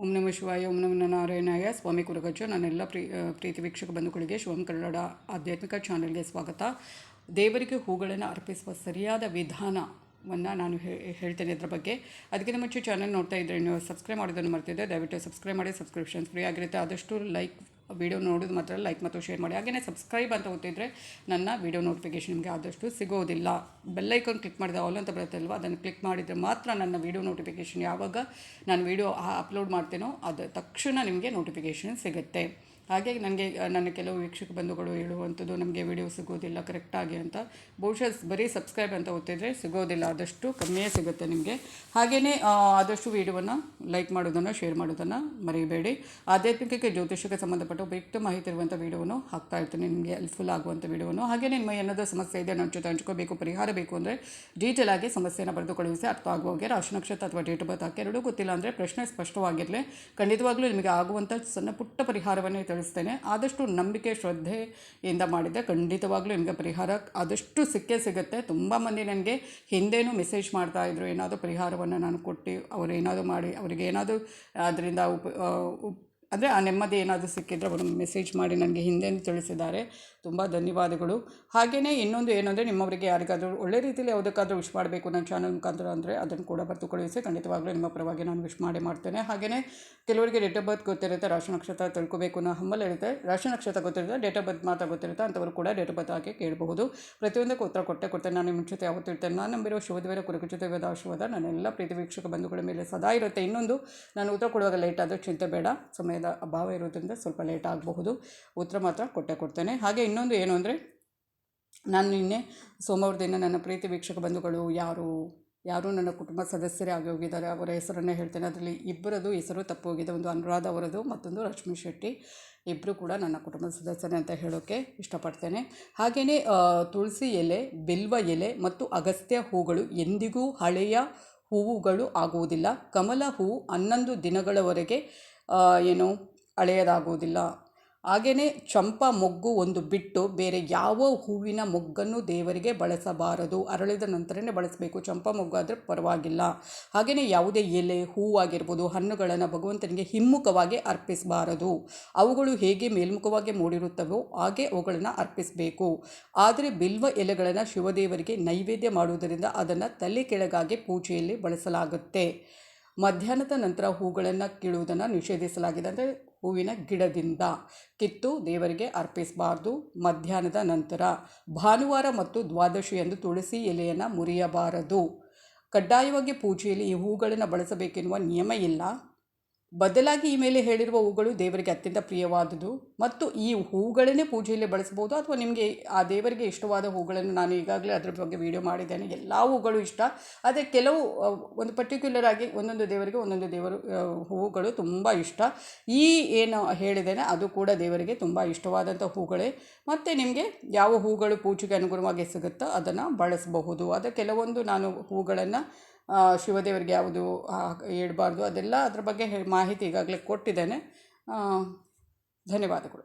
ಓಂ ನಮಃ ಶಿವಾಯ. ಓಂ ನಮಃ ನಾರಾಯಣಾಯ. ಸ್ವಾಮಿ ಕುರುಗಚ್ಚು. ನನ್ನೆಲ್ಲ ಪ್ರೀತಿ ವೀಕ್ಷಕ ಬಂಧುಗಳಿಗೆ ಶಿವಂ ಕನ್ನಡ ಆಧ್ಯಾತ್ಮಿಕ ಚಾನಲ್ಗೆ ಸ್ವಾಗತ. ದೇವರಿಗೆ ಹೂಗಳನ್ನು ಅರ್ಪಿಸುವ ಸರಿಯಾದ ವಿಧಾನವನ್ನು ನಾನು ಹೇಳ್ತೇನೆ ಇದರ ಬಗ್ಗೆ. ಅದಕ್ಕಿಂತ ಮುಂಚೆ ಚಾನಲ್ ನೋಡ್ತಾ ಇದ್ದರೆ ನೀವು ಸಬ್ಸ್ಕ್ರೈಬ್ ಮಾಡೋದನ್ನು ಮರ್ತಿದ್ದೆ, ದಯವಿಟ್ಟು ಸಬ್ಸ್ಕ್ರೈಬ್ ಮಾಡಿ. ಸಬ್ಸ್ಕ್ರಿಪ್ಷನ್ಸ್ ಫ್ರೀ ಆಗಿರುತ್ತೆ. ಆದಷ್ಟು ವಿಡಿಯೋ ನೋಡೋದು ಮಾತ್ರ ಲೈಕ್ ಮತ್ತು ಶೇರ್ ಮಾಡಿ. ಹಾಗೆಯೇ ಸಬ್ಸ್ಕ್ರೈಬ್ ಅಂತ ಓದ್ತಿದ್ರೆ ನನ್ನ ವಿಡಿಯೋ ನೋಟಿಫಿಕೇಷನ್ ನಿಮಗೆ ಆದಷ್ಟು ಸಿಗೋದಿಲ್ಲ. ಬೆಲ್ಲೈಕಾನ್ ಕ್ಲಿಕ್ ಮಾಡಿದ ಆಲ್ ಅಂತ ಬರುತ್ತೆ ಅಲ್ವಾ, ಅದನ್ನು ಕ್ಲಿಕ್ ಮಾಡಿದರೆ ಮಾತ್ರ ನನ್ನ ವಿಡಿಯೋ ನೋಟಿಫಿಕೇಷನ್ ಯಾವಾಗ ನಾನು ವಿಡಿಯೋ ಅಪ್ಲೋಡ್ ಮಾಡ್ತೇನೋ ಅದು ತಕ್ಷಣ ನಿಮಗೆ ನೋಟಿಫಿಕೇಷನ್ ಸಿಗುತ್ತೆ. ಹಾಗೆ ನನ್ನ ಕೆಲವು ವೀಕ್ಷಕ ಬಂಧುಗಳು ಹೇಳುವಂಥದ್ದು ನಮಗೆ ವಿಡಿಯೋ ಸಿಗೋದಿಲ್ಲ ಕರೆಕ್ಟಾಗಿ ಅಂತ. ಬಹುಶಃ ಬರೀ ಸಬ್ಸ್ಕ್ರೈಬ್ ಅಂತ ಓದ್ತಿದ್ರೆ ಸಿಗೋದಿಲ್ಲ, ಆದಷ್ಟು ಕಮ್ಮಿಯೇ ಸಿಗುತ್ತೆ ನಿಮಗೆ. ಹಾಗೆಯೇ ಆದಷ್ಟು ವಿಡಿಯೋವನ್ನು ಲೈಕ್ ಮಾಡೋದನ್ನು ಶೇರ್ ಮಾಡೋದನ್ನು ಮರಿಬೇಡಿ. ಆಧ್ಯಾತ್ಮಿಕಕ್ಕೆ ಜ್ಯೋತಿಷಕ್ಕೆ ಸಂಬಂಧಪಟ್ಟ ಉಪಯುಕ್ತ ಮಾಹಿತಿ ಇರುವಂಥ ವಿಡಿಯೋವನ್ನು ಹಾಕ್ತಾ ಇರ್ತೀನಿ, ನಿಮಗೆ ಹೆಲ್ಪ್ಫುಲ್ ಆಗುವಂಥ ವಿಡಿಯೋವನ್ನು. ಹಾಗೆಯೇ ನಿಮ್ಮ ಏನಾದರೂ ಸಮಸ್ಯೆ ಇದೆ ನನ್ನ ಜೊತೆ ಹಂಚ್ಕೋಬೇಕು, ಪರಿಹಾರ ಬೇಕು ಅಂದರೆ ಡೀಟೇಲ್ ಆಗಿ ಸಮಸ್ಯೆಯನ್ನು ಬರೆದು ಕಳುಹಿಸಿ ಅರ್ಥ ಆಗುವಾಗೆ ರಾಶಿ ನಕ್ಷತ್ರ ಅಥವಾ ಡೇಟ್ ಆಫ್ ಬರ್ತ್ ಹಾಕಿ. ಎರಡೂ ಗೊತ್ತಿಲ್ಲ ಅಂದರೆ ಪ್ರಶ್ನೆ ಸ್ಪಷ್ಟವಾಗಿರಲಿ, ಖಂಡಿತವಾಗ್ಲೂ ನಿಮಗೆ ಆಗುವಂಥ ಸಣ್ಣ ಪುಟ್ಟ ಪರಿಹಾರವನ್ನೇ ತಿಳಿಸ್ತೇನೆ. ಆದಷ್ಟು ನಂಬಿಕೆ ಶ್ರದ್ಧೆಯಿಂದ ಮಾಡಿದ್ದೆ ಖಂಡಿತವಾಗ್ಲೂ ನಿಮಗೆ ಪರಿಹಾರ ಆದಷ್ಟು ಸಿಕ್ಕೇ ಸಿಗುತ್ತೆ. ತುಂಬ ಮಂದಿ ನನಗೆ ಹಿಂದೇನೂ ಮೆಸೇಜ್ ಮಾಡ್ತಾಯಿದ್ರು, ಏನಾದರೂ ಪರಿಹಾರವನ್ನು ನಾನು ಕೊಟ್ಟು ಅವರು ಏನಾದರೂ ಮಾಡಿ ಅವರಿಗೆ ಏನಾದರೂ ಅದರಿಂದ ಅಂದರೆ ಆ ನೆಮ್ಮದಿ ಏನಾದರೂ ಸಿಕ್ಕಿದ್ರೆ ಅವರು ಮೆಸೇಜ್ ಮಾಡಿ ನನಗೆ ಹಿಂದೆನೂ ತಿಳಿಸಿದ್ದಾರೆ. ತುಂಬ ಧನ್ಯವಾದಗಳು. ಹಾಗೆಯೇ ಇನ್ನೊಂದು ಏನಂದರೆ, ನಿಮ್ಮವರಿಗೆ ಯಾರಿಗಾದರೂ ಒಳ್ಳೆ ರೀತಿಯಲ್ಲಿ ಯಾವುದಕ್ಕಾದರೂ ವಿಶ್ ಮಾಡಬೇಕು ನನ್ನ ಚಾನಲ್ ಮುಖಾಂತರ ಅಂದರೆ ಅದನ್ನು ಕೂಡ ಬರೆದು ಕಳುಹಿಸಿ, ಖಂಡಿತವಾಗ್ಲೂ ನಿಮ್ಮ ಪರವಾಗಿ ನಾನು ವಿಶ್ ಮಾಡ್ತೇನೆ. ಹಾಗೆಯೇ ಕೆಲವರಿಗೆ ಡೇಟ್ ಆಫ್ ಬರ್ತ್ ಗೊತ್ತಿರುತ್ತೆ, ರಾಶಿ ನಕ್ಷತ್ರ ತಿಳ್ಕೋಬೇಕು ಅನ್ನೋ ಹಂಬಲ್ ಇರುತ್ತೆ. ರಾಶಿ ನಕ್ಷತ್ರ ಗೊತ್ತಿರುತ್ತೆ, ಡೇಟ್ ಆಫ್ ಬರ್ತ್ ಮಾತ್ರ ಗೊತ್ತಿರುತ್ತೆ, ಅಂಥವರು ಕೂಡ ಡೇಟ್ ಆಫ್ ಬರ್ತ್ ಹಾಕಿ ಕೇಳಬಹುದು. ಪ್ರತಿಯೊಂದಕ್ಕೂ ಉತ್ತರ ಕೊಡ್ತೇನೆ. ನಾನು ನಿಮ್ಮ ಜೊತೆ ಯಾವತ್ತೂ ಇರ್ತೇನೆ. ನಾನು ನಂಬಿರೋ ಶಿವದೇವರ ಕುರುಕುಚಿತವಾದ ಆಶೀರ್ವಾದ ನನ್ನೆಲ್ಲ ಪ್ರೀತಿ ವೀಕ್ಷಕ ಬಂಧುಗಳ ಮೇಲೆ ಸದಾ ಇರುತ್ತೆ. ಇನ್ನೊಂದು, ನಾನು ಉತ್ತರ ಕೊಡುವಾಗ ಲೇಟ್ ಆದರೂ ಚಿಂತೆ ಬೇಡ, ಸಮಯದ ಅಭಾವ ಇರೋದ್ರಿಂದ ಸ್ವಲ್ಪ ಲೇಟ್ ಆಗಬಹುದು, ಉತ್ತರ ಮಾತ್ರ ಕೊಡ್ತೇನೆ. ಹಾಗೆ ಇನ್ನೊಂದು ಏನು ಅಂದರೆ, ನಾನು ನಿನ್ನೆ ಸೋಮವಾರದಿಂದ ನನ್ನ ಪ್ರೀತಿ ವೀಕ್ಷಕ ಬಂಧುಗಳು ಯಾರು ನನ್ನ ಕುಟುಂಬ ಸದಸ್ಯರೇ ಆಗಿ ಹೋಗಿದ್ದಾರೆ, ಅವರ ಹೆಸರನ್ನೇ ಹೇಳ್ತೇನೆ. ಅದರಲ್ಲಿ ಇಬ್ಬರದು ಹೆಸರು ತಪ್ಪು ಹೋಗಿದೆ. ಒಂದು ಅನುರಾಧ ಅವರದು, ಮತ್ತೊಂದು ರಶ್ಮಿ ಶೆಟ್ಟಿ. ಇಬ್ಬರು ಕೂಡ ನನ್ನ ಕುಟುಂಬದ ಸದಸ್ಯರೇ ಅಂತ ಹೇಳೋಕ್ಕೆ ಇಷ್ಟಪಡ್ತೇನೆ. ಹಾಗೆಯೇ ತುಳಸಿ ಎಲೆ, ಬಿಲ್ವ ಎಲೆ ಮತ್ತು ಅಗಸ್ತ್ಯ ಹೂಗಳು ಎಂದಿಗೂ ಹಳೆಯ ಹೂವುಗಳು ಆಗುವುದಿಲ್ಲ. ಕಮಲ ಹೂವು 11 ದಿನಗಳವರೆಗೆ ಹಳೆಯದಾಗುವುದಿಲ್ಲ. ಹಾಗೆಯೇ ಚಂಪಾ ಮೊಗ್ಗು ಒಂದು ಬಿಟ್ಟು ಬೇರೆ ಯಾವ ಹೂವಿನ ಮೊಗ್ಗನ್ನು ದೇವರಿಗೆ ಬಳಸಬಾರದು. ಅರಳಿದ ನಂತರನೇ ಬಳಸಬೇಕು. ಚಂಪಾ ಮೊಗ್ಗು ಆದರೆ ಪರವಾಗಿಲ್ಲ. ಹಾಗೆಯೇ ಯಾವುದೇ ಎಲೆ, ಹೂವಾಗಿರ್ಬೋದು, ಹಣ್ಣುಗಳನ್ನು ಭಗವಂತನಿಗೆ ಹಿಮ್ಮುಖವಾಗಿ ಅರ್ಪಿಸಬಾರದು. ಅವುಗಳು ಹೇಗೆ ಮೇಲ್ಮುಖವಾಗಿ ಮೂಡಿರುತ್ತವೋ ಹಾಗೆ ಅವುಗಳನ್ನು ಅರ್ಪಿಸಬೇಕು. ಆದರೆ ಬಿಲ್ವ ಎಲೆಗಳನ್ನು ಶಿವದೇವರಿಗೆ ನೈವೇದ್ಯ ಮಾಡುವುದರಿಂದ ಅದನ್ನು ತಲೆ ಕೆಳಗಾಗಿ ಪೂಜೆಯಲ್ಲಿ ಬಳಸಲಾಗುತ್ತೆ. ಮಧ್ಯಾಹ್ನದ ನಂತರ ಹೂಗಳನ್ನು ಕೀಳುವುದನ್ನು ನಿಷೇಧಿಸಲಾಗಿದೆ. ಅಂದರೆ ಹೂವಿನ ಗಿಡದಿಂದ ಕಿತ್ತು ದೇವರಿಗೆ ಅರ್ಪಿಸಬಾರ್ದು ಮಧ್ಯಾಹ್ನದ ನಂತರ. ಭಾನುವಾರ ಮತ್ತು ದ್ವಾದಶಿಯಂದು ತುಳಸಿ ಎಲೆಯನ್ನು ಮುರಿಯಬಾರದು. ಕಡ್ಡಾಯವಾಗಿ ಪೂಜೆಯಲ್ಲಿ ಈ ಹೂಗಳನ್ನು ಬಳಸಬೇಕೆನ್ನುವ ನಿಯಮ ಇಲ್ಲ. ಬದಲಾಗಿ ಈ ಮೇಲೆ ಹೇಳಿರುವ ಹೂಗಳು ದೇವರಿಗೆ ಅತ್ಯಂತ ಪ್ರಿಯವಾದುದು ಮತ್ತು ಈ ಹೂಗಳನ್ನೇ ಪೂಜೆಯಲ್ಲಿ ಬಳಸ್ಬೋದು. ಅಥವಾ ನಿಮಗೆ ಆ ದೇವರಿಗೆ ಇಷ್ಟವಾದ ಹೂಗಳನ್ನು, ನಾನು ಈಗಾಗಲೇ ಅದರ ಬಗ್ಗೆ ವಿಡಿಯೋ ಮಾಡಿದ್ದೇನೆ, ಎಲ್ಲ ಹೂಗಳು ಇಷ್ಟ. ಆದರೆ ಕೆಲವು ಒಂದು ಪರ್ಟಿಕ್ಯುಲರ್ ಆಗಿ ಒಂದೊಂದು ದೇವರಿಗೆ ಒಂದೊಂದು ಹೂಗಳು ತುಂಬ ಇಷ್ಟ. ಈ ಏನು ಹೇಳಿದ್ದೇನೆ ಅದು ಕೂಡ ದೇವರಿಗೆ ತುಂಬ ಇಷ್ಟವಾದಂಥ ಹೂಗಳೇ. ಮತ್ತು ನಿಮಗೆ ಯಾವ ಹೂಗಳು ಪೂಜೆಗೆ ಅನುಗುಣವಾಗಿ ಸಿಗುತ್ತೋ ಅದನ್ನು ಬಳಸಬಹುದು. ಅದು ಕೆಲವೊಂದು ನಾನು ಹೂಗಳನ್ನು ಶಿವದೇವರಿಗೆ ಯಾವುದು ಇಡಬಾರ್ದು ಅದೆಲ್ಲ ಅದರ ಬಗ್ಗೆ ಮಾಹಿತಿ ಈಗಾಗಲೇ ಕೊಟ್ಟಿದ್ದೇನೆ. ಧನ್ಯವಾದಗಳು.